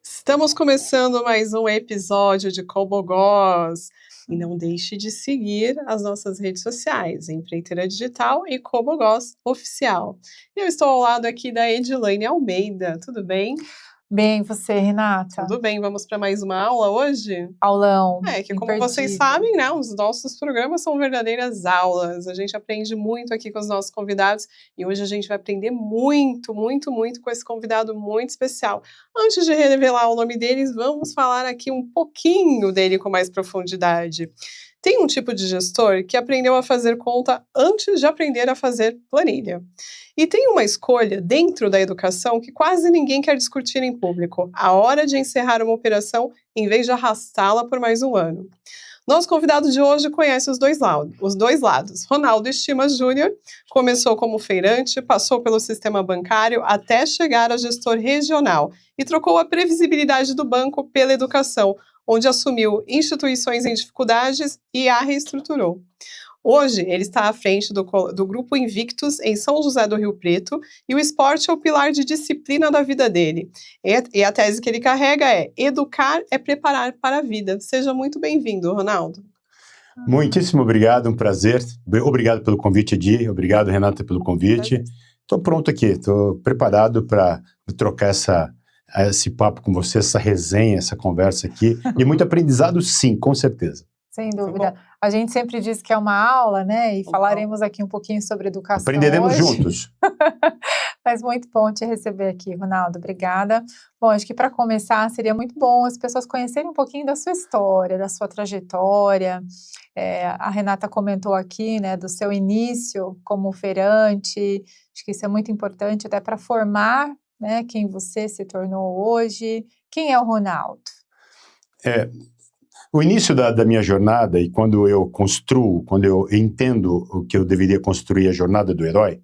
Estamos começando mais um episódio de Cobogós. E não deixe de seguir as nossas redes sociais, Empreiteira Digital e Cobogós Oficial. Eu estou ao lado aqui da Edilane Almeida, tudo bem? Bem, você, Renata? Tudo bem, vamos para mais uma aula hoje? Aulão. Que como vocês sabem, né, os nossos programas são verdadeiras aulas. A gente aprende muito aqui com os nossos convidados e hoje a gente vai aprender muito com esse convidado muito especial. Antes de revelar o nome deles, vamos falar aqui um pouquinho dele com mais profundidade. Tem um tipo de gestor que aprendeu a fazer conta antes de aprender a fazer planilha. E tem uma escolha dentro da educação que quase ninguém quer discutir em público: a hora de encerrar uma operação em vez de arrastá-la por mais um ano. Nosso convidado de hoje conhece os dois lados. Ronaldo Estima Júnior começou como feirante, passou pelo sistema bancário até chegar a gestor regional e trocou a previsibilidade do banco pela educação, onde assumiu instituições em dificuldades e a reestruturou. Hoje, ele está à frente do Grupo Invictus, em São José do Rio Preto, e o esporte é o pilar de disciplina da vida dele. E a tese que ele carrega é: educar é preparar para a vida. Seja muito bem-vindo, Ronaldo. Muitíssimo obrigado, um prazer. Obrigado pelo convite, Edi. Obrigado, Renata, pelo convite. Estou pronto aqui, estou preparado para trocar esse papo com você, essa resenha, essa conversa aqui. E muito aprendizado, sim, com certeza. Sem dúvida. A gente sempre diz que é uma aula, né? E falaremos aqui um pouquinho sobre educação. Aprenderemos hoje. Juntos. Mas muito bom te receber aqui, Ronaldo. Obrigada. Bom, acho que para começar seria muito bom as pessoas conhecerem um pouquinho da sua história, da sua trajetória. A Renata comentou aqui, né, do seu início como feirante. Acho que isso é muito importante até para formar, né, quem você se tornou hoje. Quem é o Ronaldo? O início da minha jornada, e quando eu construo, quando eu entendo o que eu deveria construir a jornada do herói,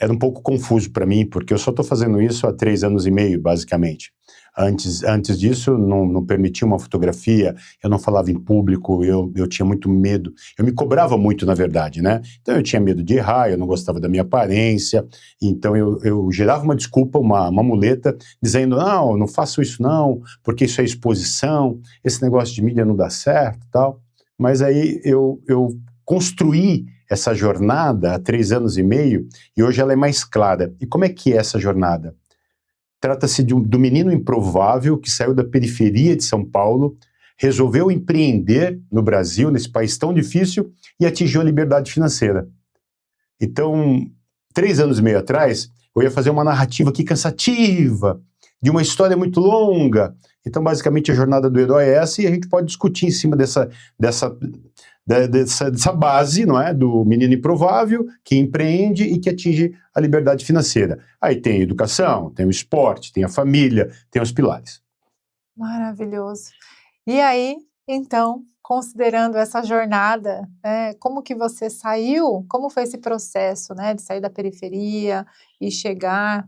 era um pouco confuso para mim, porque eu só estou fazendo isso há 3 anos e meio, basicamente. Antes disso, não permitia uma fotografia, eu não falava em público, eu tinha muito medo, eu me cobrava muito, na verdade, né? Então eu tinha medo de errar, eu não gostava da minha aparência, então eu gerava uma desculpa, uma muleta, dizendo: não faço isso não, porque isso é exposição, esse negócio de mídia não dá certo e tal. Mas aí eu construí essa jornada há 3 anos e meio, e hoje ela é mais clara. E como é que é essa jornada? Trata-se do menino improvável que saiu da periferia de São Paulo, resolveu empreender no Brasil, nesse país tão difícil, e atingiu a liberdade financeira. Então, 3 anos e meio atrás, eu ia fazer uma narrativa aqui cansativa, de uma história muito longa. Então, basicamente, a jornada do herói é essa, e a gente pode discutir em cima dessa base, não é? Do menino improvável, que empreende e que atinge a liberdade financeira. Aí tem a educação, tem o esporte, tem a família, tem os pilares. Maravilhoso. E aí, então, considerando essa jornada, né, como que você saiu, como foi esse processo, né, de sair da periferia e chegar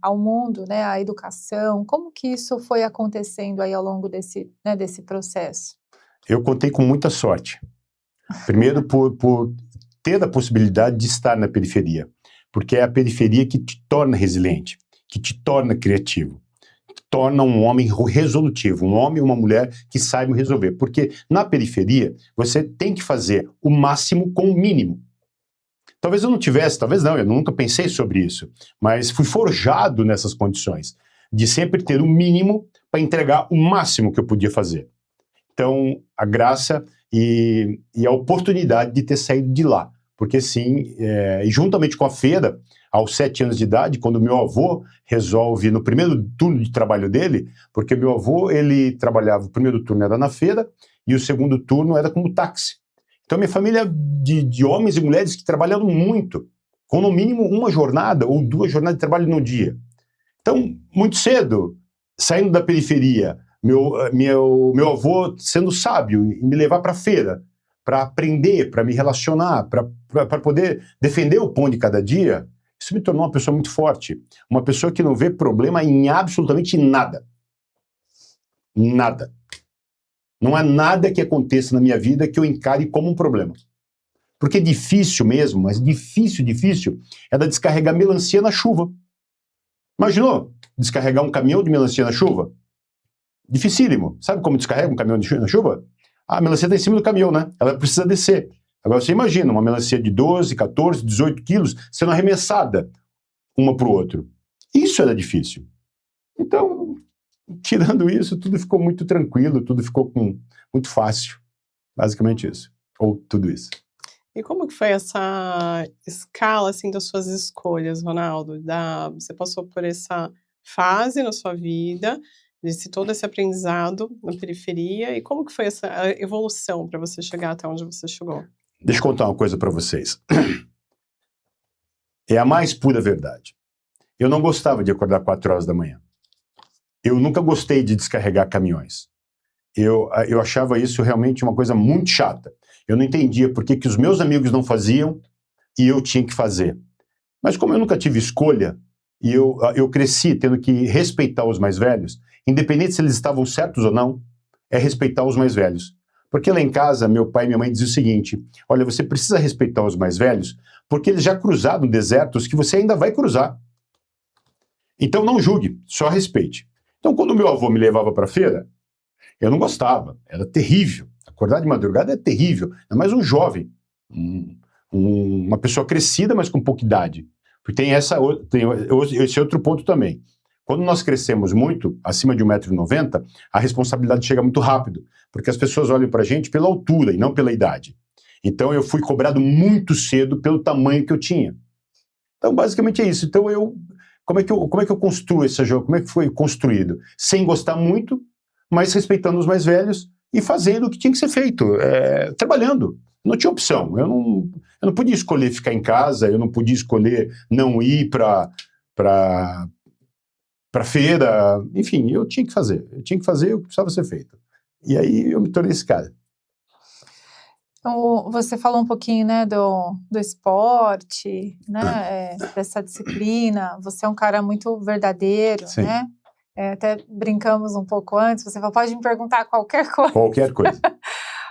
ao mundo, né, à educação, como que isso foi acontecendo aí ao longo desse processo? Eu contei com muita sorte. Primeiro, por ter a possibilidade de estar na periferia, porque é a periferia que te torna resiliente, que te torna criativo, que torna um homem resolutivo, um homem ou uma mulher que saibam resolver, porque na periferia você tem que fazer o máximo com o mínimo. Talvez eu não tivesse, talvez não, eu nunca pensei sobre isso, mas fui forjado nessas condições, de sempre ter o mínimo para entregar o máximo que eu podia fazer. Então, a graça e a oportunidade de ter saído de lá. Porque sim, e juntamente com a feira, aos 7 anos de idade, quando meu avô resolve, no primeiro turno de trabalho dele, porque meu avô, ele trabalhava, o primeiro turno era na feira, e o segundo turno era como táxi. Então, minha família de homens e mulheres que trabalharam muito, com no mínimo uma jornada ou 2 jornadas de trabalho no dia. Então, muito cedo, saindo da periferia, meu avô sendo sábio e me levar para a feira, para aprender, para me relacionar, para poder defender o pão de cada dia, isso me tornou uma pessoa muito forte. Uma pessoa que não vê problema em absolutamente nada. Nada. Não há nada que aconteça na minha vida que eu encare como um problema. Porque difícil mesmo, mas difícil, é da descarregar melancia na chuva. Imaginou descarregar um caminhão de melancia na chuva? Dificílimo. Sabe como descarrega um caminhão na chuva? A melancia está em cima do caminhão, né? Ela precisa descer. Agora você imagina, uma melancia de 12, 14, 18 quilos sendo arremessada uma para o outro. Isso era difícil. Então, tirando isso, tudo ficou muito tranquilo, tudo ficou muito fácil. Basicamente isso. Ou tudo isso. E como que foi essa escala, assim, das suas escolhas, Ronaldo? Você passou por essa fase na sua vida, todo esse aprendizado na periferia, e como que foi essa evolução para você chegar até onde você chegou? Deixa eu contar uma coisa para vocês. É a mais pura verdade. Eu não gostava de acordar 4 horas da manhã. Eu nunca gostei de descarregar caminhões. Eu achava isso realmente uma coisa muito chata. Eu não entendia por que os meus amigos não faziam e eu tinha que fazer. Mas como eu nunca tive escolha, e eu cresci tendo que respeitar os mais velhos, independente se eles estavam certos ou não, é respeitar os mais velhos. Porque lá em casa, meu pai e minha mãe diziam o seguinte: olha, você precisa respeitar os mais velhos, porque eles já cruzaram desertos que você ainda vai cruzar. Então não julgue, só respeite. Então quando meu avô me levava para a feira, eu não gostava, era terrível. Acordar de madrugada é terrível, ainda mais um jovem, uma pessoa crescida, mas com pouca idade. Porque tem esse outro ponto também. Quando nós crescemos muito, acima de 1,90 m, a responsabilidade chega muito rápido, porque as pessoas olham para a gente pela altura e não pela idade. Então eu fui cobrado muito cedo pelo tamanho que eu tinha. Então basicamente é isso. Então como é que eu construo esse jogo? Como é que foi construído? Sem gostar muito, mas respeitando os mais velhos e fazendo o que tinha que ser feito, trabalhando. Não tinha opção. Eu não podia escolher ficar em casa, eu não podia escolher não ir para feira, enfim, eu tinha que fazer. Eu tinha que fazer o que precisava ser feito. E aí eu me tornei esse cara. Então, você falou um pouquinho, né, do esporte, né, dessa disciplina. Você é um cara muito verdadeiro, Sim. né? Até brincamos um pouco antes, você falou, pode me perguntar qualquer coisa. Qualquer coisa.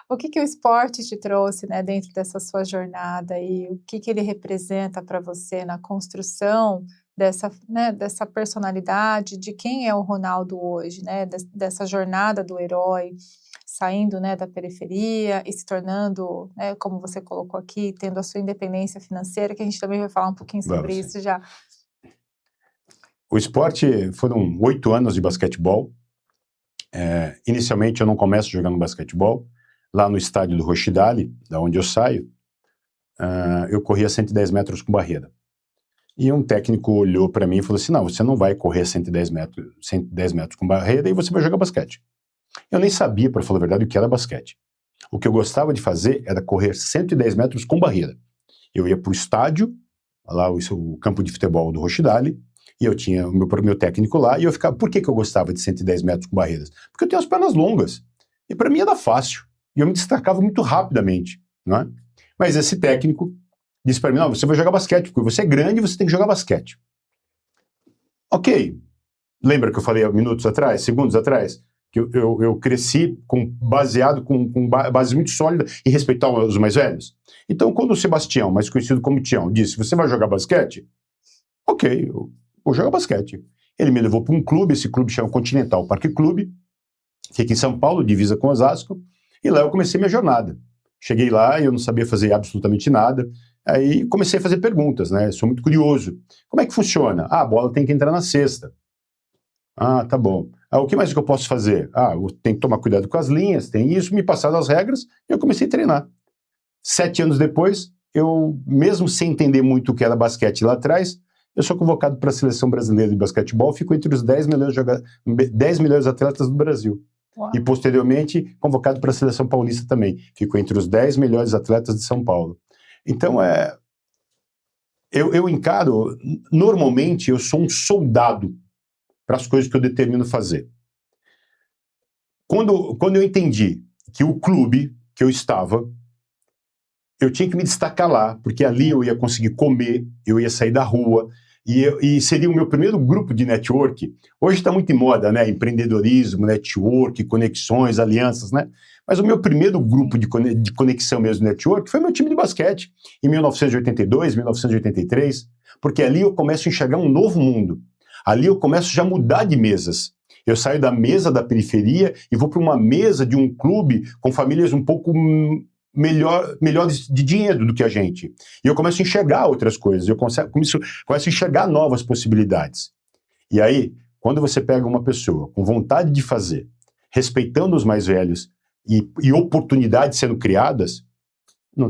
O que o esporte te trouxe, né, dentro dessa sua jornada e o que ele representa para você na construção dessa personalidade, de quem é o Ronaldo hoje, né, dessa jornada do herói, saindo, né, da periferia e se tornando, né, como você colocou aqui, tendo a sua independência financeira, que a gente também vai falar um pouquinho sobre isso já. O esporte foram 8 anos de basquetebol. Inicialmente eu não começo jogando basquetebol. Lá no estádio do Rochidale, da onde eu saio, eu corria 110 metros com barreira. E um técnico olhou para mim e falou assim: não, você não vai correr 110 metros com barreira e você vai jogar basquete. Eu nem sabia, para falar a verdade, o que era basquete. O que eu gostava de fazer era correr 110 metros com barreira. Eu ia para o estádio, lá o campo de futebol do Rochidale, e eu tinha o meu técnico lá, e eu ficava... Por que eu gostava de 110 metros com barreiras? Porque eu tenho as pernas longas. E para mim era fácil. E eu me destacava muito rapidamente, não é? Mas esse técnico disse para mim: não, você vai jogar basquete, porque você é grande e você tem que jogar basquete. Ok. Lembra que eu falei segundos atrás, que eu cresci baseado com bases muito sólidas em respeitar os mais velhos? Então, quando o Sebastião, mais conhecido como Tião, disse: você vai jogar basquete? Ok, eu vou jogar basquete. Ele me levou para um clube, esse clube chama Continental Parque Clube, fica em São Paulo, divisa com Osasco, e lá eu comecei minha jornada. Cheguei lá e eu não sabia fazer absolutamente nada, aí comecei a fazer perguntas, né? Sou muito curioso. Como é que funciona? A bola tem que entrar na cesta. Tá bom. O que mais que eu posso fazer? Eu tenho que tomar cuidado com as linhas, tem isso, me passaram as regras, e eu comecei a treinar. 7 anos depois, eu, mesmo sem entender muito o que era basquete lá atrás, eu sou convocado para a seleção brasileira de basquetebol, fico entre os 10 melhores atletas do Brasil. Uau. E, posteriormente, convocado para a seleção paulista também. Fico entre os 10 melhores atletas de São Paulo. Então, eu encaro... Normalmente, eu sou um soldado para as coisas que eu determino fazer. Quando eu entendi que o clube que eu estava, eu tinha que me destacar lá, porque ali eu ia conseguir comer, eu ia sair da rua, E seria o meu primeiro grupo de network. Hoje está muito em moda, né? Empreendedorismo, network, conexões, alianças, né? Mas o meu primeiro grupo de conexão mesmo, network, foi meu time de basquete, em 1982, 1983, porque ali eu começo a enxergar um novo mundo. Ali eu começo já a mudar de mesas. Eu saio da mesa da periferia e vou para uma mesa de um clube com famílias um pouco melhores de dinheiro do que a gente. E eu começo a enxergar outras coisas, eu começo a enxergar novas possibilidades. E aí, quando você pega uma pessoa com vontade de fazer, respeitando os mais velhos e oportunidades sendo criadas, não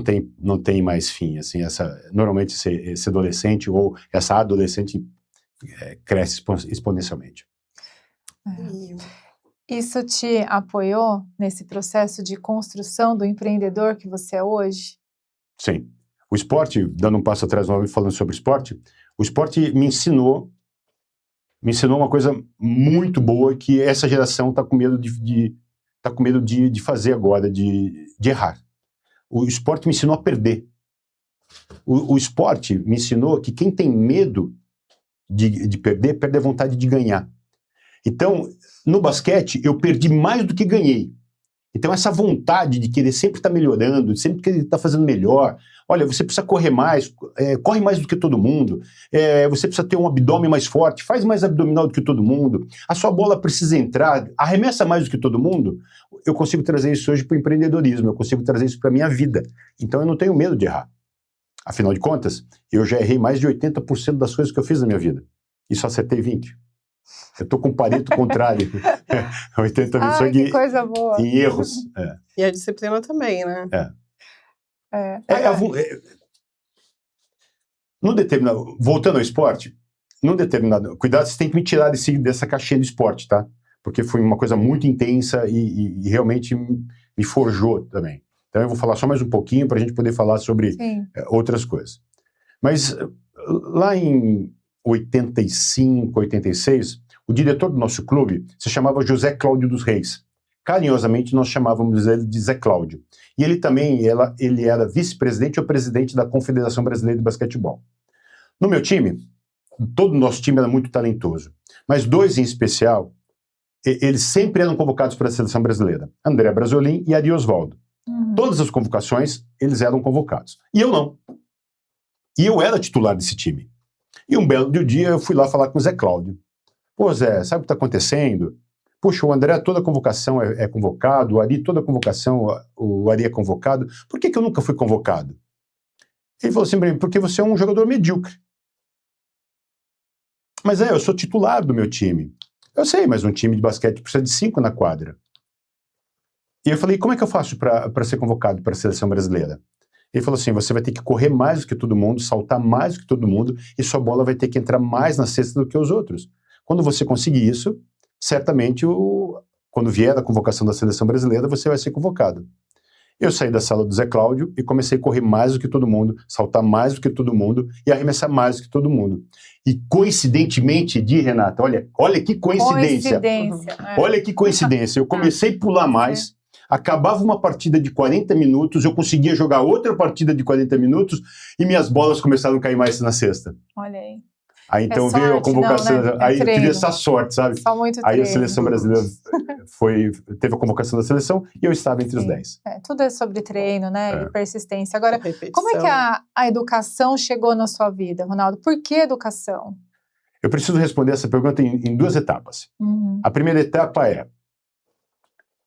tem mais fim. Assim, normalmente esse adolescente ou essa adolescente cresce exponencialmente. Isso te apoiou nesse processo de construção do empreendedor que você é hoje? Sim. O esporte, dando um passo atrás, falando sobre esporte, o esporte me ensinou uma coisa muito boa que essa geração está com medo de fazer agora, de errar. O esporte me ensinou a perder. O esporte me ensinou que quem tem medo de perder, perde a vontade de ganhar. Então, no basquete, eu perdi mais do que ganhei. Então, essa vontade de querer sempre estar melhorando, sempre querer estar fazendo melhor. Olha, você precisa correr mais, corre mais do que todo mundo. Você precisa ter um abdômen mais forte, faz mais abdominal do que todo mundo. A sua bola precisa entrar, arremessa mais do que todo mundo. Eu consigo trazer isso hoje para o empreendedorismo, eu consigo trazer isso para a minha vida. Então, eu não tenho medo de errar. Afinal de contas, eu já errei mais de 80% das coisas que eu fiz na minha vida. E só acertei 20%. Eu estou com o Pareto contrário. 80% que coisa boa. em erros. E a disciplina também, né? Voltando ao esporte, cuidado, você tem que me tirar dessa caixinha de esporte, tá? Porque foi uma coisa muito intensa e realmente me forjou também. Então eu vou falar só mais um pouquinho para a gente poder falar sobre outras coisas. Mas lá em 85, 86, o diretor do nosso clube se chamava José Cláudio dos Reis. Carinhosamente, nós chamávamos ele de Zé Cláudio. E ele também ele era vice-presidente ou presidente da Confederação Brasileira de Basquetebol. No meu time, todo o nosso time era muito talentoso. Mas dois em especial, eles sempre eram convocados para a seleção brasileira. André Brasolin e Ari Osvaldo. Todas as convocações, eles eram convocados. E eu não. E eu era titular desse time. E um belo dia eu fui lá falar com o Zé Cláudio. Pô, Zé, sabe o que está acontecendo? Puxa, o André toda convocação é convocado, o Ari toda convocação, o Ari é convocado. Por que eu nunca fui convocado? Ele falou assim, porque você é um jogador medíocre. Mas eu sou titular do meu time. Eu sei, mas um time de basquete precisa de 5 na quadra. E eu falei, como é que eu faço para ser convocado para a seleção brasileira? Ele falou assim, você vai ter que correr mais do que todo mundo, saltar mais do que todo mundo, e sua bola vai ter que entrar mais na cesta do que os outros. Quando você conseguir isso, certamente, quando vier a convocação da seleção brasileira, você vai ser convocado. Eu saí da sala do Zé Cláudio e comecei a correr mais do que todo mundo, saltar mais do que todo mundo e arremessar mais do que todo mundo. E coincidentemente, Renata, olha que coincidência. Olha que coincidência. Eu comecei a pular mais, acabava uma partida de 40 minutos, eu conseguia jogar outra partida de 40 minutos e minhas bolas começaram a cair mais na cesta. Olha aí. Aí então veio a convocação, não, né? Aí eu tive essa sorte, sabe? Só muito aí treino. A seleção brasileira teve a convocação da seleção e eu estava entre os 10. Tudo é sobre treino, né? E persistência. Agora, como é que a educação chegou na sua vida, Ronaldo? Por que educação? Eu preciso responder essa pergunta em 2 etapas. A primeira etapa é,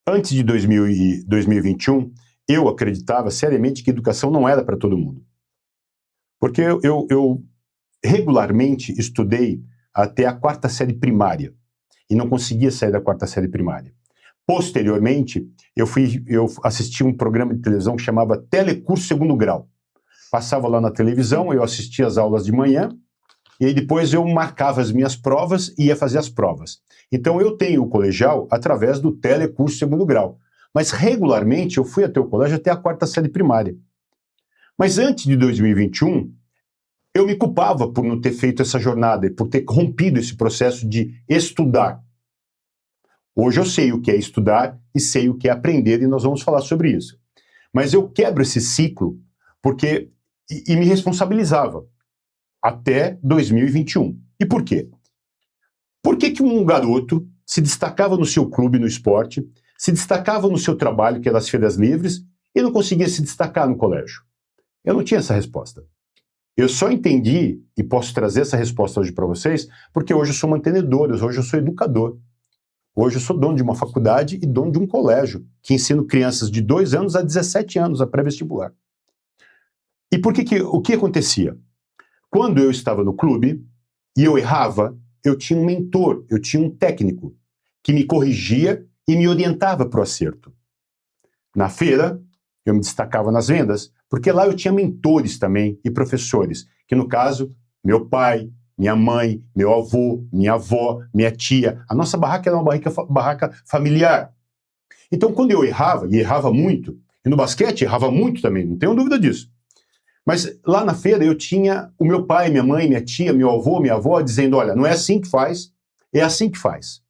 antes de 2021, eu acreditava seriamente que educação não era para todo mundo. Porque eu regularmente estudei até a 4ª série primária e não conseguia sair da 4ª série primária. Posteriormente, eu assisti um programa de televisão que chamava Telecurso Segundo Grau. Passava lá na televisão, eu assistia as aulas de manhã e aí depois eu marcava as minhas provas e ia fazer as provas. Então eu tenho o colegial através do Telecurso Segundo Grau. Mas regularmente eu fui até o colégio até a 4ª série primária. Mas antes de 2021, eu me culpava por não ter feito essa jornada, por ter rompido esse processo de estudar. Hoje eu sei o que é estudar e sei o que é aprender, e nós vamos falar sobre isso. Mas eu quebro esse ciclo e me responsabilizava. até 2021. E por quê? Por que que um garoto se destacava no seu clube, no esporte, se destacava no seu trabalho, que era as feiras livres, e não conseguia se destacar no colégio? Eu não tinha essa resposta. Eu só entendi, e posso trazer essa resposta hoje para vocês, porque hoje eu sou mantenedor, hoje eu sou educador. Hoje eu sou dono de uma faculdade e dono de um colégio, que ensino crianças de 2 anos a 17 anos, a pré-vestibular. E o que acontecia? Quando eu estava no clube e eu errava, eu tinha um mentor, eu tinha um técnico que me corrigia e me orientava para o acerto. Na feira, eu me destacava nas vendas, porque lá eu tinha mentores também e professores, que no caso, meu pai, minha mãe, meu avô, minha avó, minha tia. A nossa barraca era uma barraca familiar. Então, quando eu errava, e errava muito, e no basquete errava muito também, não tenho dúvida disso. Mas lá na feira eu tinha o meu pai, minha mãe, minha tia, meu avô, minha avó, dizendo, olha, não é assim que faz, é assim que faz.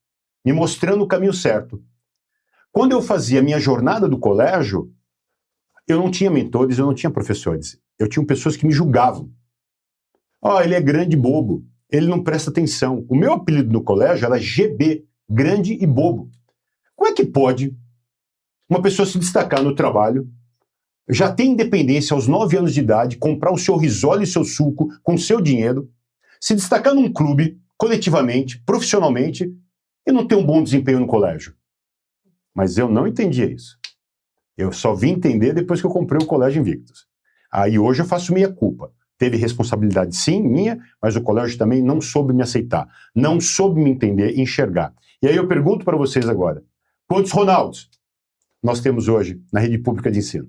Me mostrando o caminho certo. Quando eu fazia a minha jornada do colégio, eu não tinha mentores, eu não tinha professores. Eu tinha pessoas que me julgavam. Ele é grande e bobo, ele não presta atenção. O meu apelido no colégio era GB, grande e bobo. Como é que pode uma pessoa se destacar no trabalho, já ter independência aos 9 anos de idade, comprar o seu risole e seu suco com o seu dinheiro, se destacar num clube, coletivamente, profissionalmente, e não ter um bom desempenho no colégio? Mas eu não entendia isso. Eu só vim entender depois que eu comprei o Colégio Invictus. Aí hoje eu faço minha culpa. Teve responsabilidade sim, minha, mas o colégio também não soube me aceitar, não soube me entender e enxergar. E aí eu pergunto para vocês agora, quantos Ronaldos nós temos hoje na rede pública de ensino?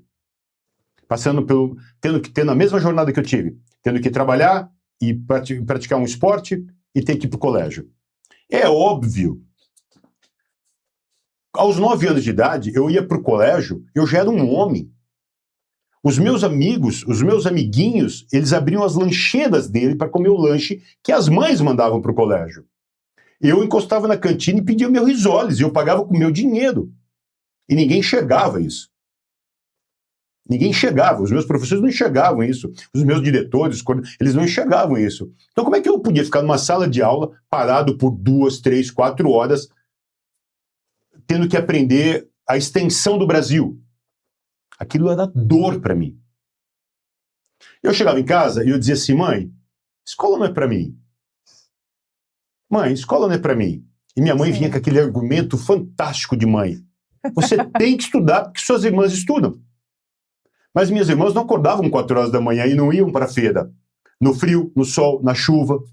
Tendo a mesma jornada que eu tive, tendo que trabalhar e praticar um esporte e ter que ir para o colégio. É óbvio. Aos 9 anos de idade, eu ia para o colégio, eu já era um homem. Os meus amigos, os meus amiguinhos, eles abriam as lancheiras dele para comer o lanche que as mães mandavam para o colégio. Eu encostava na cantina e pedia meu risoles, e eu pagava com o meu dinheiro. E ninguém enxergava isso. Ninguém enxergava, os meus professores não enxergavam isso, os meus diretores, eles não enxergavam isso. Então como é que eu podia ficar numa sala de aula, parado por 2, 3, 4 horas, tendo que aprender a extensão do Brasil? Aquilo era dor para mim. Eu chegava em casa e eu dizia assim, mãe, escola não é para mim. Mãe, escola não é para mim. E minha mãe vinha com aquele argumento fantástico de mãe. Você tem que estudar porque suas irmãs estudam. Mas minhas irmãs não acordavam 4 horas da manhã e não iam para a feira. No frio, no sol, na chuva.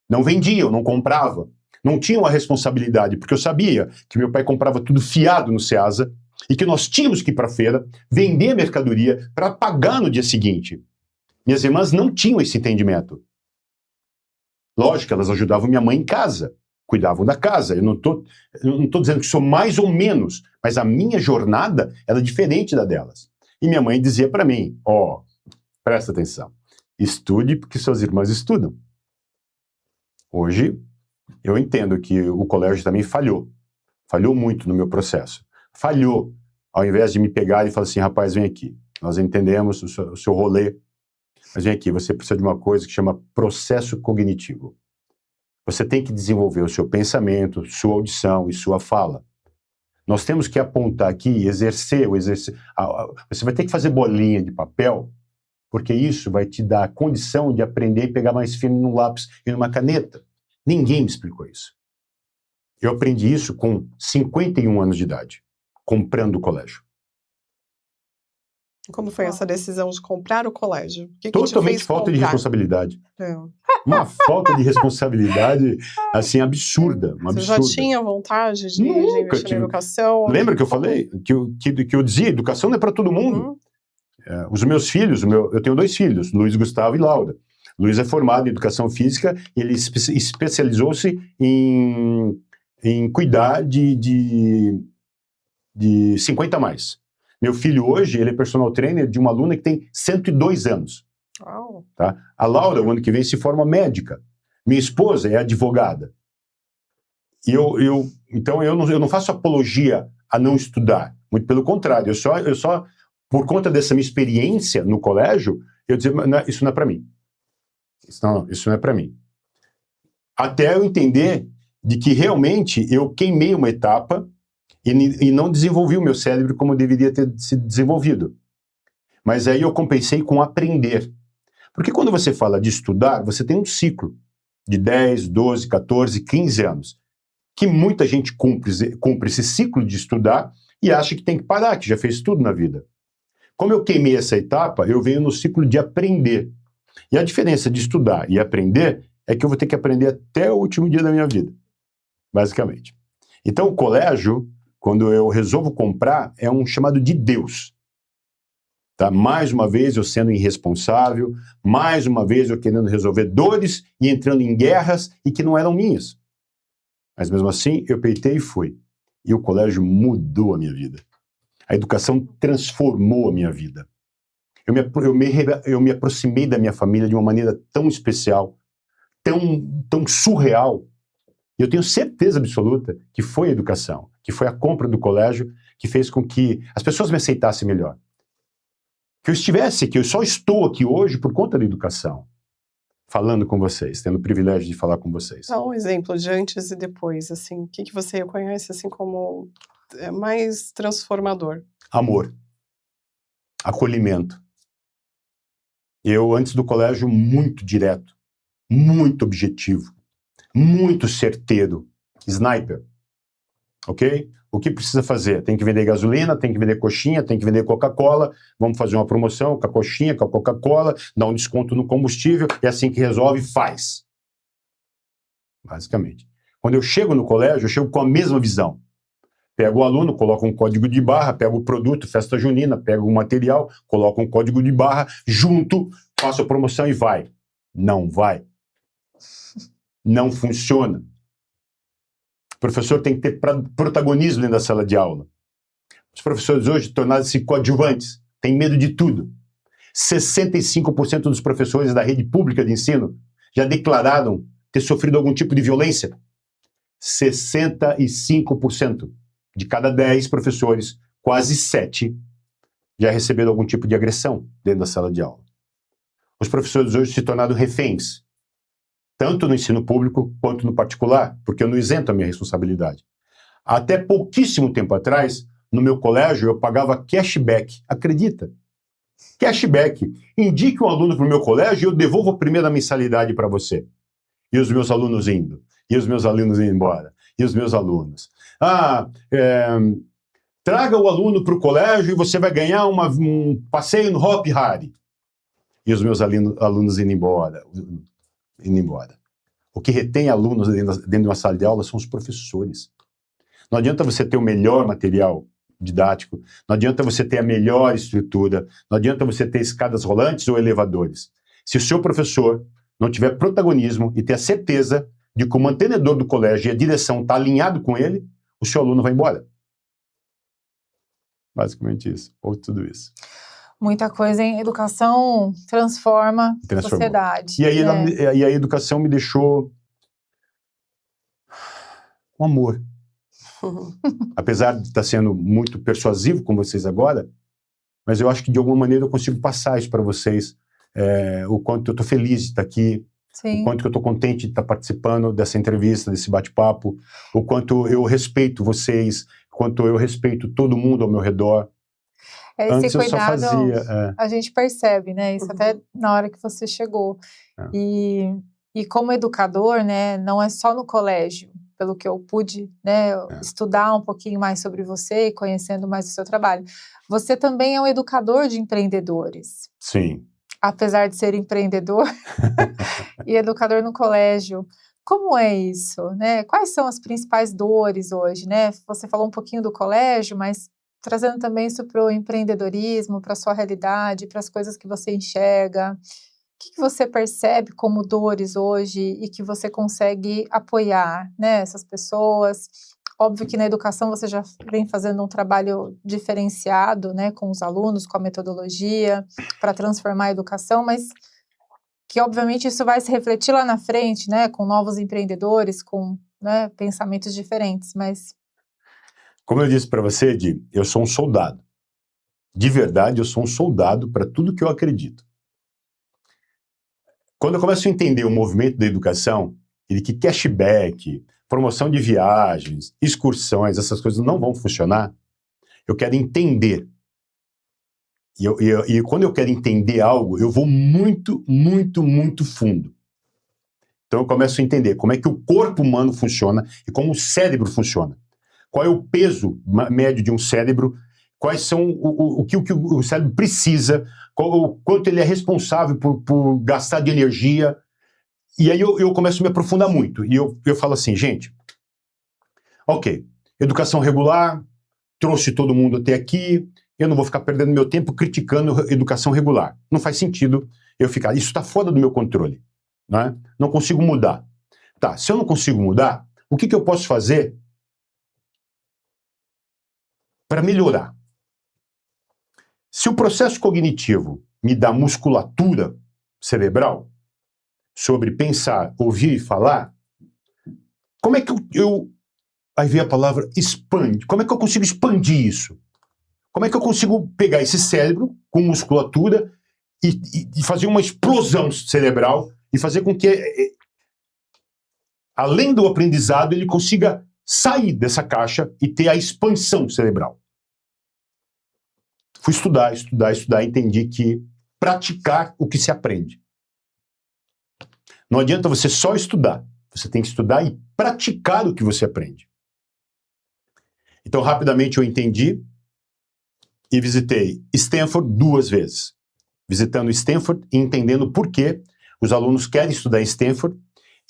Não vendiam, não compravam. Não tinham a responsabilidade, porque eu sabia que meu pai comprava tudo fiado no Ceasa e que nós tínhamos que ir para a feira, vender a mercadoria para pagar no dia seguinte. Minhas irmãs não tinham esse entendimento. Lógico, elas ajudavam minha mãe em casa, cuidavam da casa. Eu não tô dizendo que sou mais ou menos, mas a minha jornada era diferente da delas. E minha mãe dizia para mim, presta atenção, estude porque suas irmãs estudam. Hoje, eu entendo que o colégio também falhou muito no meu processo. Falhou, ao invés de me pegar e falar assim, rapaz, vem aqui, nós entendemos o seu rolê, mas vem aqui, você precisa de uma coisa que chama processo cognitivo. Você tem que desenvolver o seu pensamento, sua audição e sua fala. Nós temos que apontar aqui, exercer. Você vai ter que fazer bolinha de papel, porque isso vai te dar a condição de aprender e pegar mais firme num lápis e numa caneta. Ninguém me explicou isso. Eu aprendi isso com 51 anos de idade, comprando o colégio. Como foi essa decisão de comprar o colégio? O que Totalmente falta de responsabilidade. Uma falta de responsabilidade, assim, absurda. Você já tinha vontade de investir na educação? Lembra que eu falei? Que eu dizia, educação não é para todo mundo. Os meus filhos, eu tenho 2 filhos, Luiz Gustavo e Laura. Luiz é formado em educação física, ele especializou-se em cuidar de 50 a mais. Meu filho hoje, ele é personal trainer de uma aluna que tem 102 anos. Uau. Tá? A Laura, o ano que vem, se forma médica. Minha esposa é advogada. E então eu não faço apologia a não estudar. Muito pelo contrário, eu só por conta dessa minha experiência no colégio, eu dizia, isso não é para mim. Isso não é para mim. Até eu entender de que realmente eu queimei uma etapa e não desenvolvi o meu cérebro como deveria ter se desenvolvido. Mas aí eu compensei com aprender. Porque quando você fala de estudar, você tem um ciclo de 10, 12, 14, 15 anos, que muita gente cumpre esse ciclo de estudar e acha que tem que parar, que já fez tudo na vida. Como eu queimei essa etapa, eu venho no ciclo de aprender. E a diferença de estudar e aprender é que eu vou ter que aprender até o último dia da minha vida, basicamente. Então, o colégio, quando eu resolvo comprar, é um chamado de Deus. Tá? Mais uma vez eu sendo irresponsável, mais uma vez eu querendo resolver dores e entrando em guerras e que não eram minhas. Mas mesmo assim, eu peitei e fui. E o colégio mudou a minha vida. A educação transformou a minha vida. Eu me aproximei da minha família de uma maneira tão especial, tão surreal. E eu tenho certeza absoluta que foi a educação, que foi a compra do colégio que fez com que as pessoas me aceitassem melhor. Que eu só estou aqui hoje por conta da educação, falando com vocês, tendo o privilégio de falar com vocês. Dá um exemplo de antes e depois, assim, o que você reconhece assim como mais transformador? Amor, acolhimento. Eu, antes do colégio, muito direto, muito objetivo, muito certeiro, sniper, ok? O que precisa fazer? Tem que vender gasolina, tem que vender coxinha, tem que vender Coca-Cola, vamos fazer uma promoção com a coxinha, com a Coca-Cola, dá um desconto no combustível, é assim que resolve, faz. Basicamente. Quando eu chego no colégio, eu chego com a mesma visão. Pego o aluno, coloco um código de barra, pego o produto, festa junina, pego o material, coloco um código de barra, junto, faço a promoção e vai. Não vai. Não funciona. O professor tem que ter protagonismo dentro da sala de aula. Os professores hoje tornaram-se coadjuvantes, têm medo de tudo. 65% dos professores da rede pública de ensino já declararam ter sofrido algum tipo de violência. 65%. De cada 10 professores, quase 7 já receberam algum tipo de agressão dentro da sala de aula. Os professores hoje se tornaram reféns, tanto no ensino público quanto no particular, porque eu não isento a minha responsabilidade. Até pouquíssimo tempo atrás, no meu colégio, eu pagava cashback. Acredita? Cashback. Indique um aluno para o meu colégio e eu devolvo a primeira mensalidade para você. E os meus alunos indo. E os meus alunos indo embora. E os meus alunos. Traga o aluno para o colégio e você vai ganhar um passeio no Hop Hari. E os meus alunos indo embora. O que retém alunos dentro de uma sala de aula são os professores. Não adianta você ter o melhor material didático, não adianta você ter a melhor estrutura, não adianta você ter escadas rolantes ou elevadores. Se o seu professor não tiver protagonismo e ter a certeza de que o mantenedor do colégio e a direção está alinhado com ele, o seu aluno vai embora. Basicamente isso, ou tudo isso. Muita coisa em educação transforma a sociedade. E aí, a educação me deixou com amor. Apesar de estar sendo muito persuasivo com vocês agora, mas eu acho que de alguma maneira eu consigo passar isso para vocês, o quanto eu estou feliz de estar aqui, Sim. O quanto que eu estou contente de estar participando dessa entrevista, desse bate-papo, o quanto eu respeito vocês, o quanto eu respeito todo mundo ao meu redor. Esse Antes cuidado, eu só fazia... a gente percebe, né? Isso até na hora que você chegou. E como educador, né, não é só no colégio, pelo que eu pude, né, estudar um pouquinho mais sobre você e conhecendo mais o seu trabalho. Você também é um educador de empreendedores. Sim. Apesar de ser empreendedor e educador no colégio. Como é isso, né? Quais são as principais dores hoje, né? Você falou um pouquinho do colégio, mas trazendo também isso para o empreendedorismo, para a sua realidade, para as coisas que você enxerga. O que você percebe como dores hoje e que você consegue apoiar, né, essas pessoas? Óbvio que na educação você já vem fazendo um trabalho diferenciado, né, com os alunos, com a metodologia, para transformar a educação, mas que obviamente isso vai se refletir lá na frente, né, com novos empreendedores, com, né, pensamentos diferentes, mas... Como eu disse para você, Edi, eu sou um soldado. De verdade, eu sou um soldado para tudo que eu acredito. Quando eu começo a entender o movimento da educação, e que cashback, promoção de viagens, excursões, essas coisas não vão funcionar, eu quero entender. E quando eu quero entender algo, eu vou muito, muito, muito fundo. Então eu começo a entender como é que o corpo humano funciona e como o cérebro funciona. Qual é o peso médio de um cérebro, quais são o que o cérebro precisa, o quanto ele é responsável por gastar de energia. E aí eu começo a me aprofundar muito. E eu falo assim, gente, ok, educação regular, trouxe todo mundo até aqui, eu não vou ficar perdendo meu tempo criticando educação regular. Não faz sentido eu ficar, isso está fora do meu controle. Né? Não consigo mudar. Tá, se eu não consigo mudar, o que eu posso fazer para melhorar? Se o processo cognitivo me dá musculatura cerebral sobre pensar, ouvir e falar, como é que aí vem a palavra expande. Como é que eu consigo expandir isso? Como é que eu consigo pegar esse cérebro com musculatura e fazer uma explosão cerebral e fazer com que, além do aprendizado, ele consiga sair dessa caixa e ter a expansão cerebral? Fui estudar, entendi que praticar o que se aprende. Não adianta você só estudar, você tem que estudar e praticar o que você aprende. Então, rapidamente eu entendi e visitei Stanford 2 vezes. Visitando Stanford e entendendo por que os alunos querem estudar em Stanford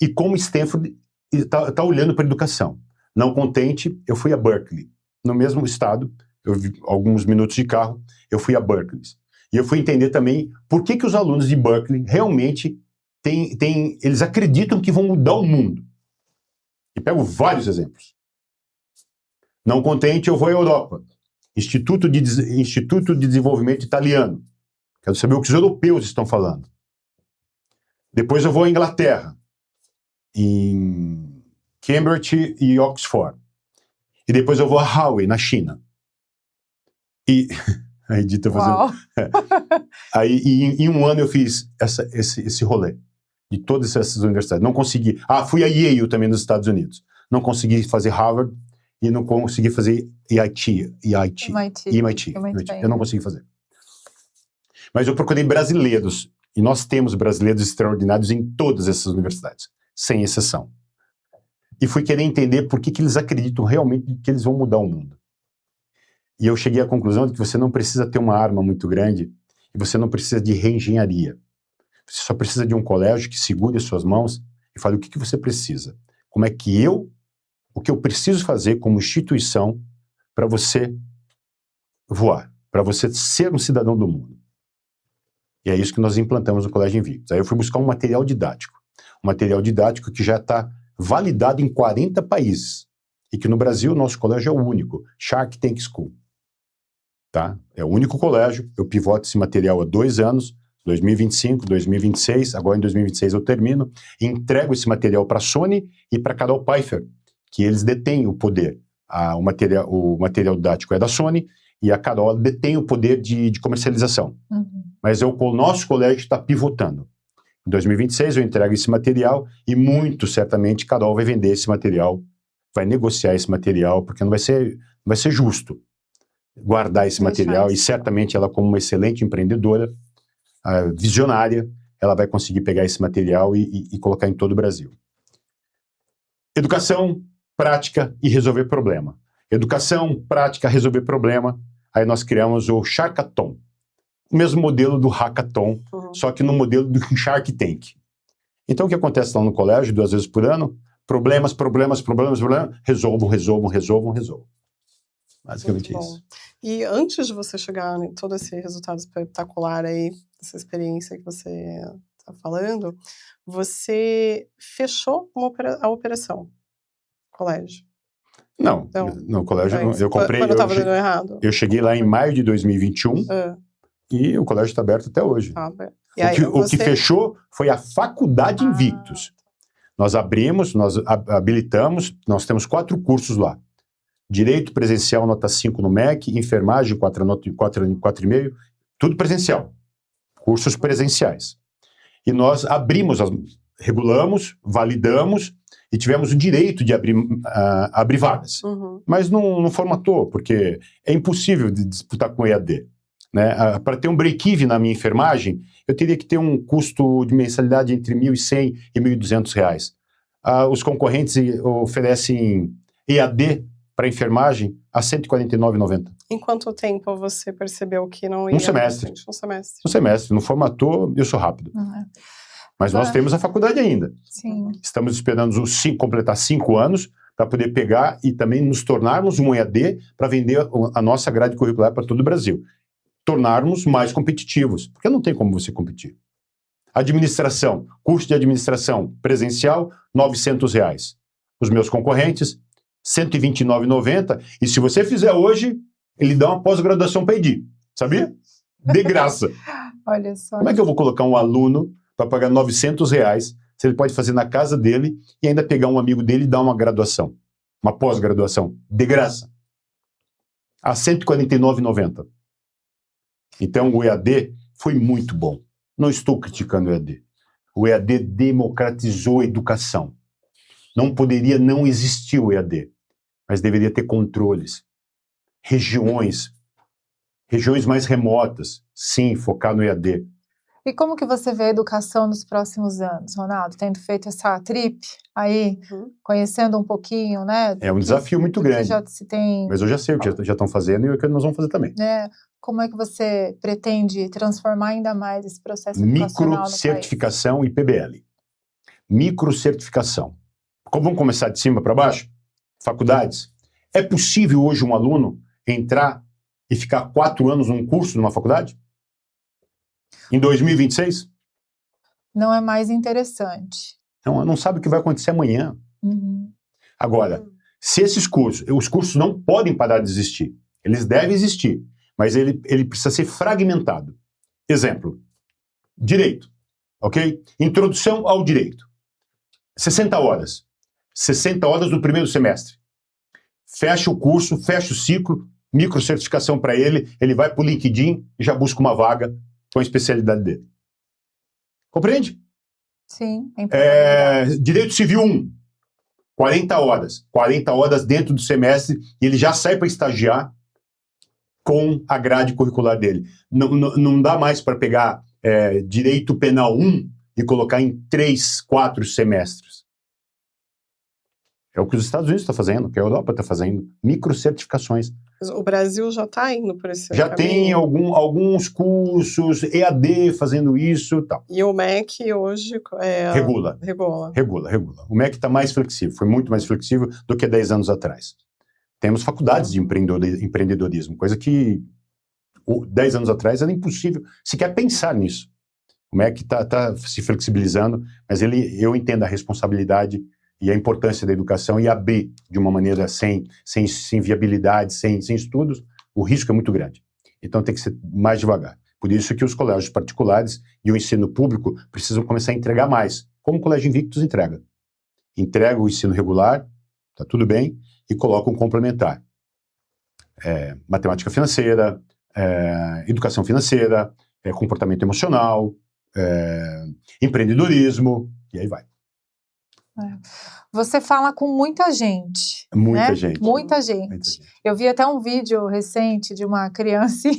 e como Stanford está olhando para a educação. Não contente, eu fui a Berkeley, no mesmo estado, eu vi alguns minutos de carro, eu fui a Berkeley. E eu fui entender também por que os alunos de Berkeley realmente eles acreditam que vão mudar o mundo. E pego vários exemplos. Não contente, eu vou à Europa. Instituto de Desenvolvimento Italiano. Quero saber o que os europeus estão falando. Depois eu vou à Inglaterra, em Cambridge e Oxford. E depois eu vou a Huawei, na China. E a Edith fazendo... Aí, em um ano eu fiz esse rolê de todas essas universidades. Não consegui... fui a Yale também nos Estados Unidos. Não consegui fazer Harvard e não consegui fazer MIT. Eu não consegui fazer. Mas eu procurei brasileiros, e nós temos brasileiros extraordinários em todas essas universidades, sem exceção. E fui querer entender por que eles acreditam realmente que eles vão mudar o mundo. E eu cheguei à conclusão de que você não precisa ter uma arma muito grande e você não precisa de reengenharia. Você só precisa de um colégio que segure as suas mãos e fale o que você precisa. Como é que o que eu preciso fazer como instituição para você voar, para você ser um cidadão do mundo. E é isso que nós implantamos no Colégio Invictus. Aí eu fui buscar um material didático que já está validado em 40 países. E que no Brasil o nosso colégio é o único, Shark Tank School. Tá? É o único colégio, eu pivoto esse material há 2 anos, 2025, 2026, agora em 2026 eu termino, e entrego esse material para a Sony e para a Carol Pfeiffer, que eles detêm o poder. O material didático é da Sony e a Carol detém o poder de comercialização. Uhum. Mas o nosso colégio está pivotando. Em 2026 eu entrego esse material e muito certamente Carol vai vender esse material, vai negociar esse material, porque não vai ser justo guardar esse material, e certamente ela, como uma excelente empreendedora, visionária, ela vai conseguir pegar esse material e colocar em todo o Brasil. Educação, prática e resolver problema. Educação, prática, resolver problema. Aí nós criamos o Sharkathon. O mesmo modelo do Hackathon, só que no modelo do Shark Tank. Então o que acontece lá no colégio, 2 vezes por ano? Problemas, resolvam. Basicamente isso. E antes de você chegar em todo esse resultado espetacular aí, essa experiência que você está falando, você fechou a operação, colégio? Não, no colégio eu comprei... Quando eu estava dando errado? Eu cheguei lá em maio de 2021 e o colégio está aberto até hoje. O que fechou foi a Faculdade Invictus. Nós abrimos, nós habilitamos, nós temos 4 cursos lá. Direito presencial, nota 5 no MEC, enfermagem, 4,5, tudo presencial. Cursos presenciais. E nós regulamos, validamos e tivemos o direito de abrir vagas. Mas não formatou, porque é impossível de disputar com o EAD. Né? Para ter um break-even na minha enfermagem, eu teria que ter um custo de mensalidade entre R$1.100 e R$1.200. Os concorrentes oferecem EAD para enfermagem a R$149,90. Em quanto tempo você percebeu que não ia? Um semestre. Um semestre. Um semestre. Não formatou, eu sou rápido. Mas nós temos a faculdade ainda. Sim. Estamos esperando completar 5 anos para poder pegar e também nos tornarmos um EAD para vender a nossa grade curricular para todo o Brasil. Tornarmos mais competitivos, porque não tem como você competir. Administração, curso de administração presencial, R$900. Os meus concorrentes, R$129,90. E se você fizer hoje, ele dá uma pós-graduação para ED, sabia? De graça. Olha só. Como é que eu vou colocar um aluno para pagar R$900, se ele pode fazer na casa dele e ainda pegar um amigo dele e dar uma graduação, uma pós-graduação, de graça, a R$149,90. Então, o EAD foi muito bom. Não estou criticando o EAD. O EAD democratizou a educação. Não poderia não existir o EAD, mas deveria ter controles. Regiões mais remotas, sim, focar no EAD. E como que você vê a educação nos próximos anos, Ronaldo? Tendo feito essa trip aí, conhecendo um pouquinho, né? É um desafio muito grande. Já se tem... Mas eu já sei o que já estão fazendo e o que nós vamos fazer também. Como é que você pretende transformar ainda mais esse processo educacional no país? Microcertificação e PBL. Microcertificação. Como vamos começar de cima para baixo? Faculdades. É possível hoje um aluno entrar e ficar 4 anos num curso numa faculdade? Em 2026? Não é mais interessante. Não sabe o que vai acontecer amanhã. Agora, se os cursos não podem parar de existir. Eles devem existir, mas ele precisa ser fragmentado. Exemplo, direito, ok? Introdução ao direito. 60 horas. 60 horas do primeiro semestre. Fecha o curso, fecha o ciclo, microcertificação para ele vai para o LinkedIn e já busca uma vaga com a especialidade dele. Compreende? Sim. Direito Civil 1, 40 horas. 40 horas dentro do semestre e ele já sai para estagiar com a grade curricular dele. Não dá mais para pegar Direito Penal 1 e colocar em 3, 4 semestres. É o que os Estados Unidos estão fazendo, que a Europa está fazendo. Microcertificações. O Brasil já está indo por esse caminho. Já tem alguns cursos, EAD fazendo isso e tal. E o MEC hoje... Regula. O MEC está mais flexível, foi muito mais flexível do que 10 anos atrás. Temos faculdades de empreendedorismo, coisa que 10 anos atrás era impossível sequer pensar nisso. O MEC está se flexibilizando, mas eu entendo a responsabilidade e a importância da educação e abrir de uma maneira sem viabilidade, sem estudos, o risco é muito grande. Então tem que ser mais devagar. Por isso que os colégios particulares e o ensino público precisam começar a entregar mais, como o Colégio Invictus entrega. Entrega o ensino regular, tá tudo bem, e coloca um complementar. Matemática financeira, educação financeira, comportamento emocional, empreendedorismo, e aí vai. Você fala com muita gente. Muita né? gente. Muita gente. Eu vi até um vídeo recente de uma criança.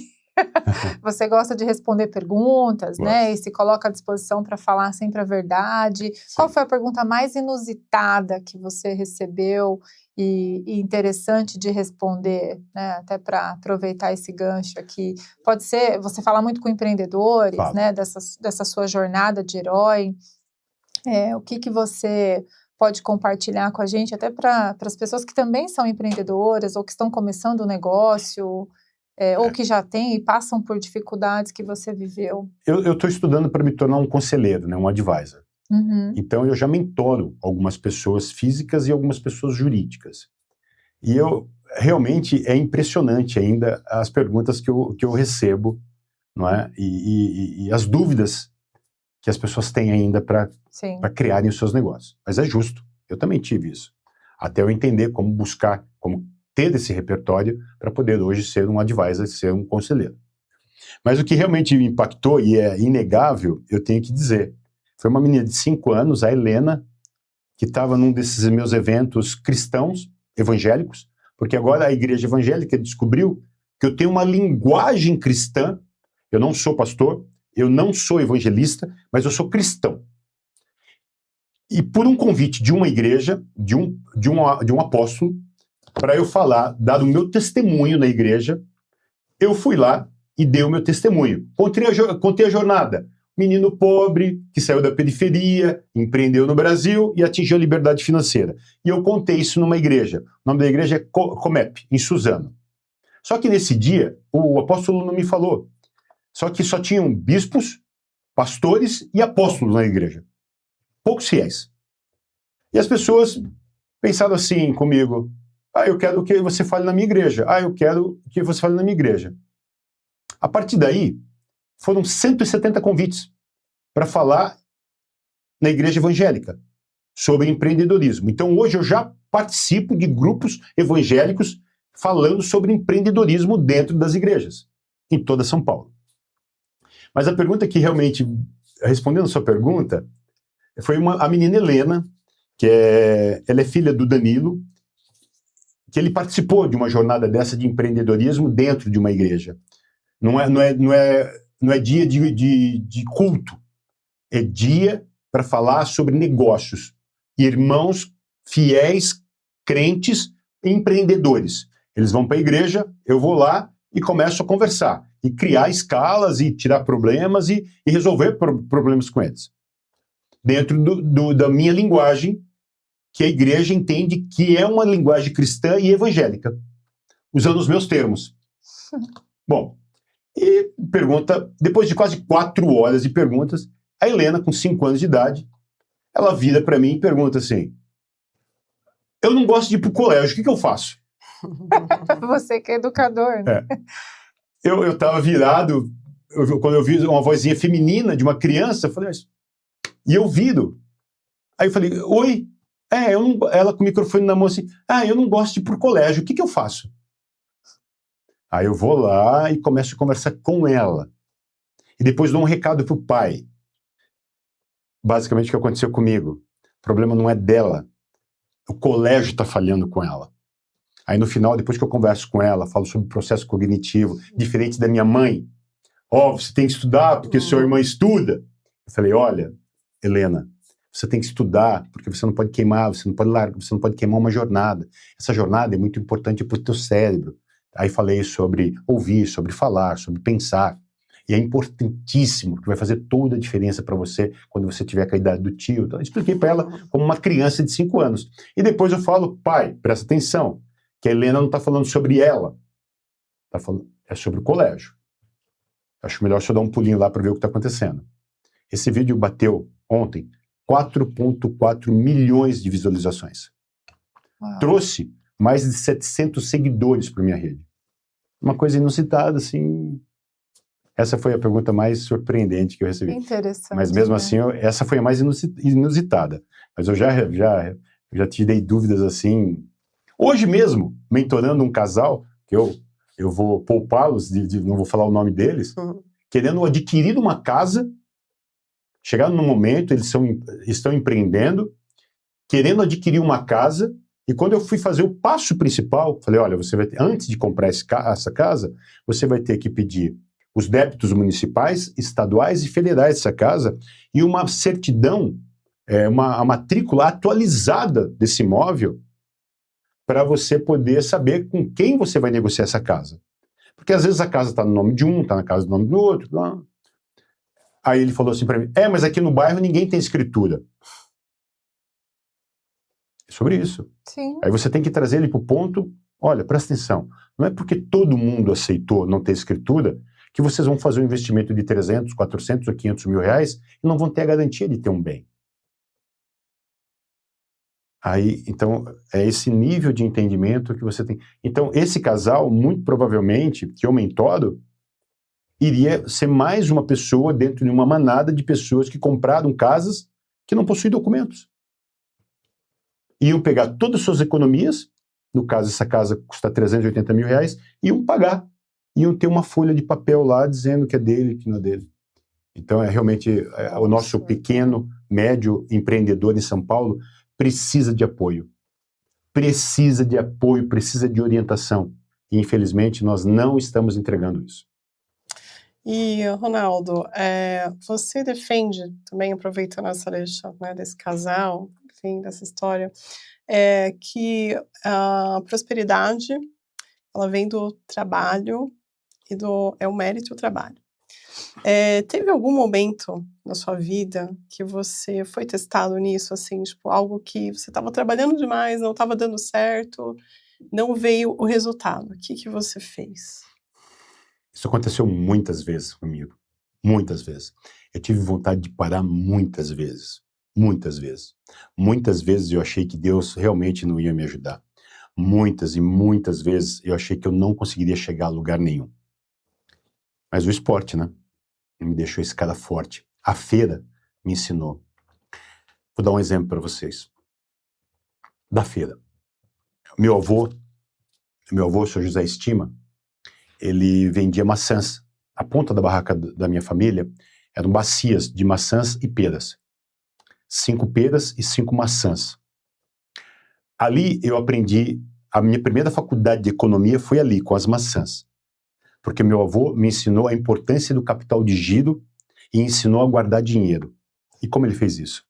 Você gosta de responder perguntas, né? E se coloca à disposição para falar sempre a verdade. Sim. Qual foi a pergunta mais inusitada que você recebeu e interessante de responder, né? Até para aproveitar esse gancho aqui. Pode ser, você fala muito com empreendedores, né? Dessa sua jornada de herói. O que você pode compartilhar com a gente, até para as pessoas que também são empreendedoras ou que estão começando um negócio, ou que já têm e passam por dificuldades que você viveu? Eu estou estudando para me tornar um conselheiro, né, um advisor. Então eu já mentoro algumas pessoas físicas e algumas pessoas jurídicas. E realmente é impressionante ainda as perguntas que eu recebo, não é? E as dúvidas que as pessoas têm ainda para criarem os seus negócios. Mas é justo, eu também tive isso. Até eu entender como buscar, como ter esse repertório para poder hoje ser um advisor, ser um conselheiro. Mas o que realmente me impactou, e é inegável, eu tenho que dizer, Foi uma menina de 5 anos, a Helena, que estava num desses meus eventos cristãos, evangélicos, porque agora a igreja evangélica descobriu que eu tenho uma linguagem cristã. Eu não sou pastor, eu não sou evangelista, mas eu sou cristão. E por um convite de uma igreja, de um apóstolo, para eu falar, dado o meu testemunho na igreja, eu fui lá e dei o meu testemunho. Contei a jornada. Menino pobre, que saiu da periferia, empreendeu no Brasil e atingiu a liberdade financeira. E eu contei isso numa igreja. O nome da igreja é Comep, em Suzano. Só que nesse dia, o apóstolo não me falou. Só que só tinham bispos, pastores e apóstolos na igreja. Poucos fiéis. E as pessoas pensaram assim comigo: eu quero que você fale na minha igreja. Eu quero que você fale na minha igreja. A partir daí, foram 170 convites para falar na igreja evangélica sobre empreendedorismo. Então, hoje eu já participo de grupos evangélicos falando sobre empreendedorismo dentro das igrejas, em toda São Paulo. Mas a pergunta que realmente, respondendo a sua pergunta, foi a menina Helena, ela é filha do Danilo, que ele participou de uma jornada dessa de empreendedorismo dentro de uma igreja. Não é dia de culto, é dia para falar sobre negócios. Irmãos fiéis, crentes, empreendedores. Eles vão para a igreja, eu vou lá e começo a conversar, e criar escalas, e tirar problemas, e resolver problemas com eles. Dentro da minha linguagem, que a igreja entende que é uma linguagem cristã e evangélica, usando os meus termos. Bom, e pergunta, depois de quase 4 horas de perguntas, a Helena, com 5 anos de idade, ela vira para mim e pergunta assim: eu não gosto de ir para o colégio, o que eu faço? Você que é educador, né? Eu estava virado, quando eu vi uma vozinha feminina de uma criança, eu falei, e eu viro. Aí eu falei, oi? Ela com o microfone na mão assim, eu não gosto de ir pro colégio, o que eu faço? Aí eu vou lá e começo a conversar com ela. E depois dou um recado pro pai. Basicamente o que aconteceu comigo. O problema não é dela. O colégio está falhando com ela. Aí no final, depois que eu converso com ela, falo sobre o processo cognitivo, diferente da minha mãe. Você tem que estudar porque sua irmã estuda. Eu falei, olha, Helena, você tem que estudar, porque você não pode queimar, você não pode largar, você não pode queimar uma jornada. Essa jornada é muito importante para o teu cérebro. Aí falei sobre ouvir, sobre falar, sobre pensar. E é importantíssimo, porque vai fazer toda a diferença para você quando você tiver com a idade do tio. Então, eu expliquei para ela como uma criança de 5 anos. E depois eu falo, pai, presta atenção, que a Helena não está falando sobre ela. É sobre o colégio. Acho melhor só dar um pulinho lá para ver o que está acontecendo. Esse vídeo bateu ontem 4,4 milhões de visualizações. Uau. Trouxe mais de 700 seguidores para minha rede. Uma coisa inusitada, assim. Essa foi a pergunta mais surpreendente que eu recebi. Interessante. Mas mesmo assim, essa foi a mais inusitada. Mas eu já te dei dúvidas assim. Hoje mesmo, mentorando um casal, que eu vou poupá-los, não vou falar o nome deles, querendo adquirir uma casa. Chegaram no momento, eles estão empreendendo, querendo adquirir uma casa, e quando eu fui fazer o passo principal, falei, olha, você vai ter, antes de comprar essa casa, você vai ter que pedir os débitos municipais, estaduais e federais dessa casa, e uma certidão, uma matrícula atualizada desse imóvel, para você poder saber com quem você vai negociar essa casa. Porque às vezes a casa está no nome de um, está na casa do nome do outro, lá. Aí ele falou assim para mim, mas aqui no bairro ninguém tem escritura. É sobre isso. Sim. Aí você tem que trazer ele para o ponto, olha, presta atenção, não é porque todo mundo aceitou não ter escritura que vocês vão fazer um investimento de 300, 400 ou 500 mil reais e não vão ter a garantia de ter um bem. Aí, então, é esse nível de entendimento que você tem. Então, esse casal, muito provavelmente, que eu mentoro, iria ser mais uma pessoa dentro de uma manada de pessoas que compraram casas que não possuem documentos. Iam pegar todas as suas economias, no caso essa casa custa 380 mil reais, iam pagar. Iam ter uma folha de papel lá dizendo que é dele, que não é dele. Então, o nosso pequeno, médio empreendedor em São Paulo precisa de apoio. Precisa de apoio, precisa de orientação. E, infelizmente, nós não estamos entregando isso. E, Ronaldo, você defende, também aproveitando essa deixa, né, desse casal, enfim, dessa história, que a prosperidade, ela vem do trabalho e é o mérito do trabalho. Teve algum momento na sua vida que você foi testado nisso, assim, tipo, algo que você estava trabalhando demais, não estava dando certo, não veio o resultado. O que você fez? Isso aconteceu muitas vezes comigo. Muitas vezes. Eu tive vontade de parar muitas vezes. Muitas vezes. Muitas vezes eu achei que Deus realmente não ia me ajudar. Muitas e muitas vezes eu achei que eu não conseguiria chegar a lugar nenhum. Mas o esporte, né? Me deixou esse cara forte. A feira me ensinou. Vou dar um exemplo para vocês. Da feira. Meu avô, o Sr. José Estima, ele vendia maçãs. A ponta da barraca da minha família eram bacias de maçãs e peras. 5 peras e 5 maçãs. Ali eu aprendi, a minha primeira faculdade de economia foi ali, com as maçãs. Porque meu avô me ensinou a importância do capital de giro e ensinou a guardar dinheiro. E como ele fez isso?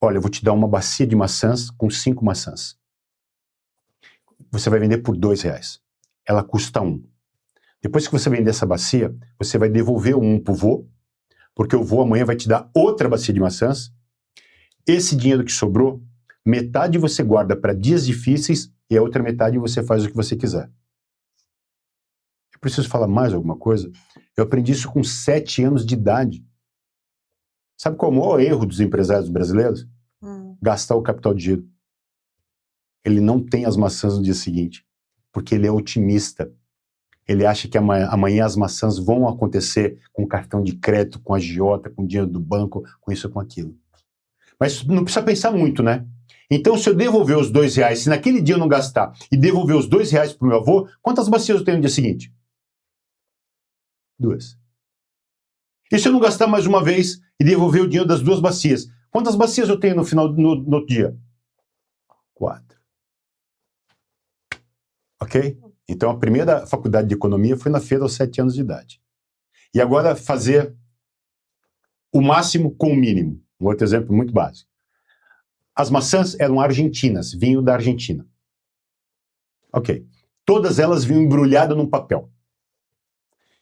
Olha, eu vou te dar uma bacia de maçãs com 5 maçãs. Você vai vender por R$2. Ela custa 1. Depois que você vender essa bacia, você vai devolver um pro vô, porque o vô amanhã vai te dar outra bacia de maçãs. Esse dinheiro que sobrou, metade você guarda para dias difíceis e a outra metade você faz o que você quiser. Eu preciso falar mais alguma coisa? Eu aprendi isso com 7 anos de idade. Sabe qual é o maior erro dos empresários brasileiros? Gastar o capital de giro. Ele não tem as maçãs no dia seguinte, porque ele é otimista. Ele acha que amanhã as maçãs vão acontecer com cartão de crédito, com agiota, com dinheiro do banco, com isso ou com aquilo. Mas não precisa pensar muito, né? Então, se eu devolver os R$2, se naquele dia eu não gastar e devolver os R$2 pro meu avô, quantas bacias eu tenho no dia seguinte? 2. E se eu não gastar mais uma vez e devolver o dinheiro das 2 bacias, quantas bacias eu tenho no final no outro dia? 4. Ok? Então, a primeira faculdade de economia foi na feira aos 7 anos de idade. E agora, fazer o máximo com o mínimo. Um outro exemplo muito básico. As maçãs eram argentinas, vinham da Argentina. Ok. Todas elas vinham embrulhadas num papel.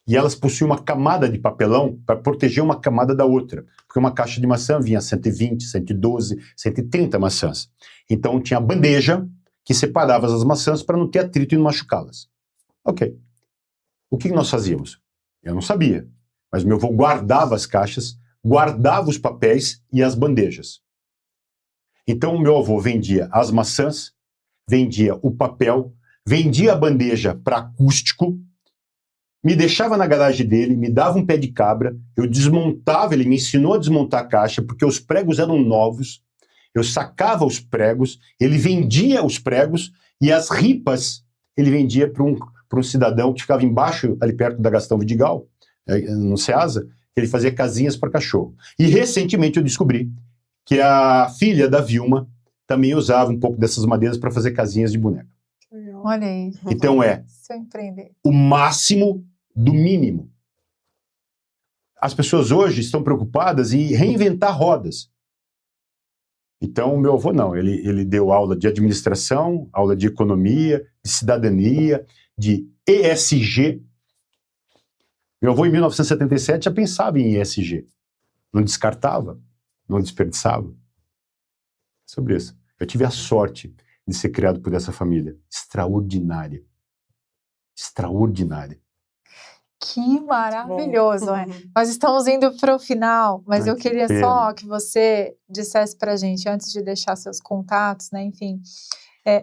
E elas possuíam uma camada de papelão para proteger uma camada da outra. Porque uma caixa de maçã vinha 120, 112, 130 maçãs. Então, tinha a bandeja que separava as maçãs para não ter atrito e não machucá-las. Ok. O que nós fazíamos? Eu não sabia, mas meu avô guardava as caixas, guardava os papéis e as bandejas. Então o meu avô vendia as maçãs, vendia o papel, vendia a bandeja para acústico, me deixava na garagem dele, me dava um pé de cabra, eu desmontava, ele me ensinou a desmontar a caixa, porque os pregos eram novos, eu sacava os pregos, ele vendia os pregos e as ripas ele vendia para um cidadão que ficava embaixo, ali perto da Gastão Vidigal, no Ceasa, ele fazia casinhas para cachorro. E recentemente eu descobri que a filha da Vilma também usava um pouco dessas madeiras para fazer casinhas de boneca. Olha aí. Então Se eu empreender. o máximo do mínimo. As pessoas hoje estão preocupadas em reinventar rodas. Então, o meu avô não, ele deu aula de administração, aula de economia, de cidadania, de ESG. Meu avô, em 1977, já pensava em ESG. Não descartava, não desperdiçava. Sobre isso. Eu tive a sorte de ser criado por essa família. Extraordinária. Extraordinária. Que maravilhoso, né? Nós estamos indo para o final, mas eu queria só que você dissesse para a gente, antes de deixar seus contatos, né? Enfim,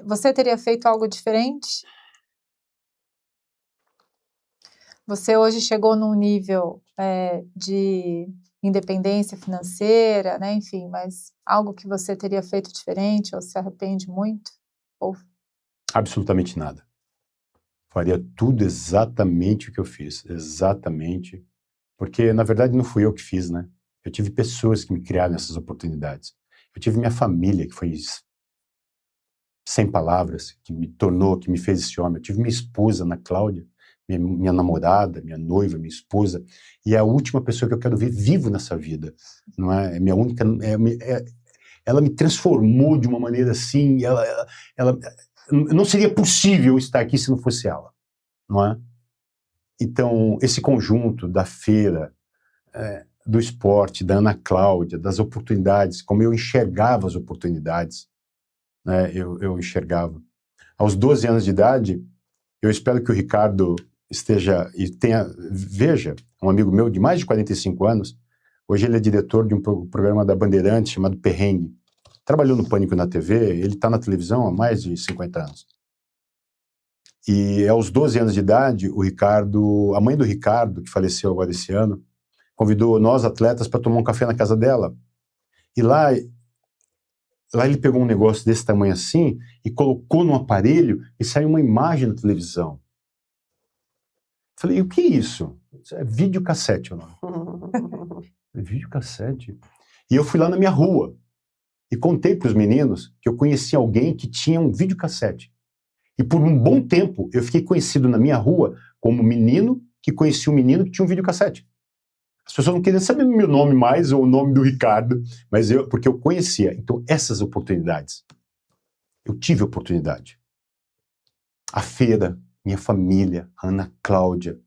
você teria feito algo diferente? Você hoje chegou num nível de independência financeira, né? Enfim, mas algo que você teria feito diferente ou se arrepende muito? Ou... Absolutamente nada. Faria tudo exatamente o que eu fiz. Exatamente Porque, na verdade, não fui eu que fiz, né? Eu tive pessoas que me criaram essas oportunidades. Eu tive minha família, que foi sem palavras, que me tornou, que me fez esse homem. Eu tive minha esposa, Ana Cláudia, minha namorada, minha noiva, minha esposa, e é a última pessoa que eu quero ver vivo nessa vida, não é? É minha única... ela me transformou de uma maneira assim, não seria possível estar aqui se não fosse ela, não é? Então, esse conjunto da feira, do esporte, da Ana Cláudia, das oportunidades, como eu enxergava as oportunidades, né, eu enxergava. Aos 12 anos de idade, eu espero que o Ricardo esteja e veja, um amigo meu de mais de 45 anos, hoje ele é diretor de um programa da Bandeirantes chamado Perrengue. Trabalhou no Pânico na TV, ele está na televisão há mais de 50 anos. E aos 12 anos de idade, a mãe do Ricardo, que faleceu agora esse ano, convidou nós, atletas, para tomar um café na casa dela. E lá ele pegou um negócio desse tamanho assim e colocou num aparelho e saiu uma imagem na televisão. Falei, o que é isso? É videocassete ou não? Videocassete? E eu fui lá na minha rua e contei para os meninos que eu conhecia alguém que tinha um videocassete. E por um bom tempo eu fiquei conhecido na minha rua como menino que conhecia um menino que tinha um videocassete. As pessoas não queriam saber meu nome mais ou o nome do Ricardo, mas porque eu conhecia. Então essas oportunidades, eu tive oportunidade. A feira, minha família, a Ana Cláudia,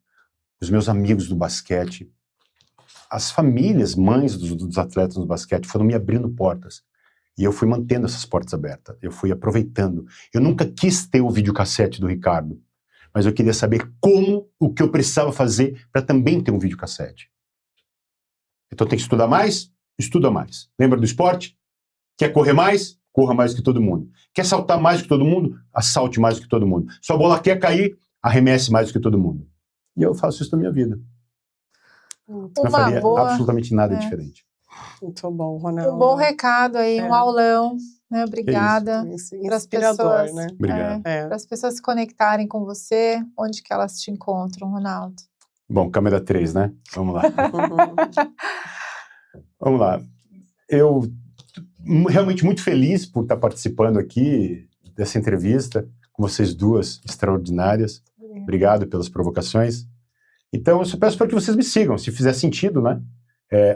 os meus amigos do basquete, as famílias, mães dos atletas no basquete foram me abrindo portas. E eu fui mantendo essas portas abertas, eu fui aproveitando. Eu nunca quis ter o videocassete do Ricardo, mas eu queria saber o que eu precisava fazer para também ter um videocassete. Então tem que estudar mais? Estuda mais. Lembra do esporte? Quer correr mais? Corra mais que todo mundo. Quer saltar mais que todo mundo? Assalte mais que todo mundo. Sua bola quer cair? Arremesse mais que todo mundo. E eu faço isso na minha vida. Não faria absolutamente nada diferente. Muito bom, Ronaldo. Um bom recado aí, um aulão, né? Obrigada. Inspirador, pessoas, né? Obrigado. Para as pessoas se conectarem com você, onde que elas te encontram, Ronaldo? Bom, câmera 3, né? Vamos lá. Vamos lá. Eu realmente muito feliz por estar participando aqui dessa entrevista com vocês duas extraordinárias. Obrigado pelas provocações. Então, eu só peço para que vocês me sigam, se fizer sentido, né?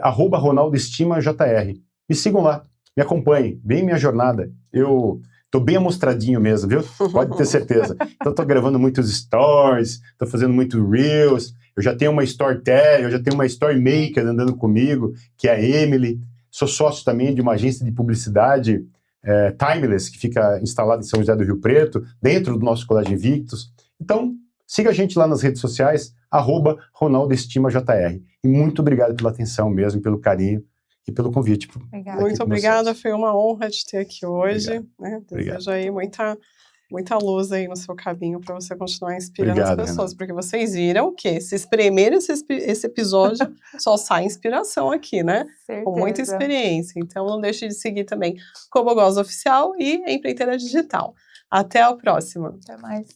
@RonaldoEstimaJR. Me sigam lá, me acompanhem, bem minha jornada. Eu tô bem amostradinho mesmo, viu? Pode ter certeza. Então, tô gravando muitos stories, tô fazendo muito reels. Eu já tenho uma storyteller, eu já tenho uma story maker andando comigo, que é a Emily. Sou sócio também de uma agência de publicidade, Timeless, que fica instalada em São José do Rio Preto, dentro do nosso Colégio Invictus. Então, siga a gente lá nas redes sociais, @RonaldoEstimaJR. E muito obrigado pela atenção mesmo, pelo carinho e pelo convite. Muito obrigada, foi uma honra te ter aqui hoje. Né? Desejo aí muita luz aí no seu caminho para você continuar inspirando as pessoas, Renato. Porque vocês viram que se espremer esse episódio, só sai inspiração aqui, né? Certeza. Com muita experiência. Então não deixe de seguir também Cobogoz Oficial e Empreiteira Digital. Até a próxima. Até mais.